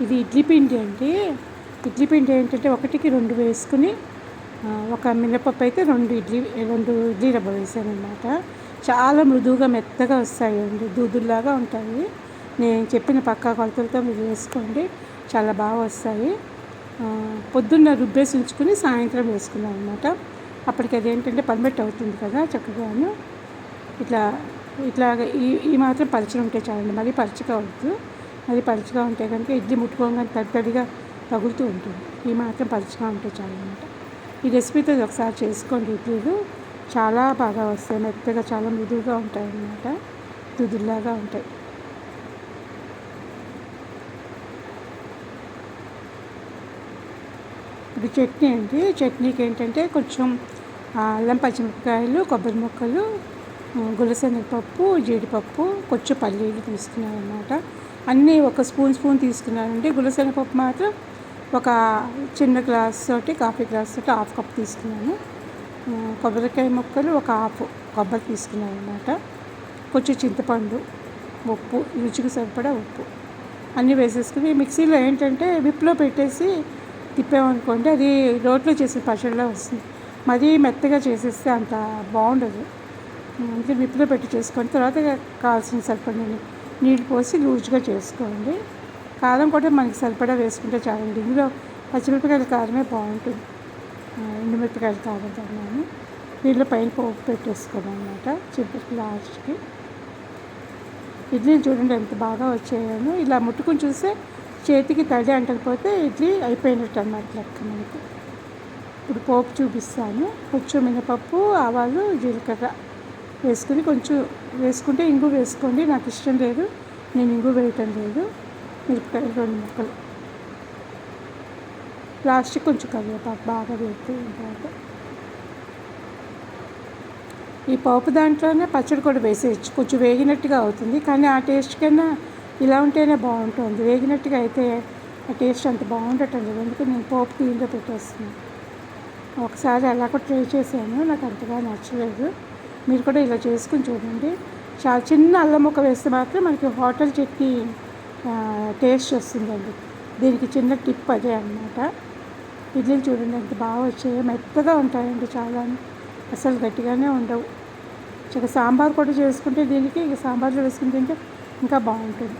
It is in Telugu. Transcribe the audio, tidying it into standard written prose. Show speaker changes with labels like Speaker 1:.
Speaker 1: ఇది ఇడ్లీ పిండి అండి. ఇడ్లీ పిండి ఏంటంటే ఒకటికి 2 వేసుకుని ఒక మినపప్పు అయితే 2 ఇడ్లీ రవ్వ వేసానన్నమాట. చాలా మృదువుగా మెత్తగా వస్తాయండి, దూదుల్లాగా ఉంటాయి. నేను చెప్పిన పక్కా కొలతలతో మీరు వేసుకోండి, చాలా బాగా వస్తాయి. పొద్దున్న రుబ్బేసి ఉంచుకుని సాయంత్రం వేసుకున్నాను అనమాట. అప్పటికి అదేంటంటే పర్మనెంట్ అవుతుంది కదా చక్కగాను. ఇట్లాగ ఈ మాత్రం పలుచగా ఉంటే చాలండి, మరీ పలుచగా వద్దు. అది పలుచగా ఉంటే కనుక ఇడ్లీ ముట్టుకోగానే తడిగా తగులుతూ ఉంటుంది. ఈ మాత్రం పలుచగా ఉంటే చాలన్నమాట. ఈ రెసిపీతో ఒకసారి చేసుకోండి. ఇడ్లీలు చాలా బాగా వస్తాయి, మెత్తగా చాలా మృదువుగా ఉంటాయి అన్నమాట, దుద్దులాగా ఉంటాయి. ఇది చట్నీ అండి. చట్నీకి ఏంటంటే కొంచెం అల్లం, పచ్చిమిరపకాయలు, కొబ్బరి ముక్కలు, గులశనగపప్పు, జీడిపప్పు, కొంచెం పల్లీలు తీసుకున్నాను అన్నమాట. అన్నీ ఒక స్పూన్ తీసుకున్నానండి. గులశనగపప్పు మాత్రం ఒక చిన్న గ్లాస్ తోటి, కాఫీ గ్లాస్ తోటి హాఫ్ కప్ తీసుకున్నాను. కొబ్బరికాయ ముక్కలు ఒక హాఫ్ కొబ్బరి తీసుకున్నాను అన్నమాట. కొంచెం చింతపండు, ఉప్పు, రుచికి సరిపడా ఉప్పు అన్నీ వేసేసుకుని మిక్సీలో ఏంటంటే విప్లో పెట్టేసి తిప్పామనుకోండి, అది రోట్లో చేసే పచ్చడిలా వస్తుంది. మరీ మెత్తగా చేసేస్తే అంత బాగుండదు. అందుకే విప్లో పెట్టి చేసుకోండి. తర్వాత కావాల్సిన సరిపడా నీళ్ళు పోసి లూజ్గా చేసుకోండి. కారం కూడా మనకి సరిపడా వేసుకుంటే చాలండి. ఇందులో పచ్చిమిరపకాయల కారమే బాగుంటుంది, ఎండుమిరపకాయల కారం తిన్నాను. దీంట్లో పైన పోపు పెట్టేసుకోవడం అన్నమాట చివరికి లాస్ట్కి. ఇడ్లీలు చూడండి ఎంత బాగా వచ్చాయను. ఇలా ముట్టుకుని చూస్తే చేతికి తడి అంటకపోతే ఇడ్లీ అయిపోయినట్టు అన్నమాట లెక్క మనకి. ఇప్పుడు పోపు చూపిస్తాను. కొంచెం మినపప్పు, ఆవాలు, జీలకర్ర వేసుకుని కొంచెం వేసుకుంటే ఇంగు వేసుకోండి. నాకు ఇష్టం లేదు, నేను ఇంగు వేయటం లేదు. మిరపకాయలు 2 ముక్కలు, ప్లాస్టిక్ కొంచెం కరివేపాకు బాగా వేస్తుంది. తర్వాత ఈ పోపు దాంట్లోనే పచ్చడి కూడా వేసేయచ్చు. కొంచెం వేగినట్టుగా అవుతుంది, కానీ ఆ టేస్ట్ కన్నా ఇలా ఉంటేనే బాగుంటుంది. వేగినట్టుగా అయితే ఆ టేస్ట్ అంత బాగుండటం లేదు, అందుకే నేను పోపు దీంట్లో పెట్టేస్తున్నాను. ఒకసారి అలా కూడా ట్రై చేశాను, నాకు అంతగా నచ్చలేదు. మీరు కూడా ఇలా చేసుకుని చూడండి. చాలా చిన్న అల్లం ముక్క వేస్తే మాత్రం మనకి హోటల్ చట్నీ టేస్ట్ వస్తుందండి. దీనికి చిన్న టిప్ అదే అన్నమాట. ఇడ్లీలు చూడండి ఎంత బాగా వచ్చాయో, మెత్తగా ఉంటాయండి చాలా, అసలు గట్టిగానే ఉండవు. సాంబార్ కూడా చేసుకుంటే దీనికి సాంబార్లో వేసుకుని తింటే ఇంకా బాగుంటుంది.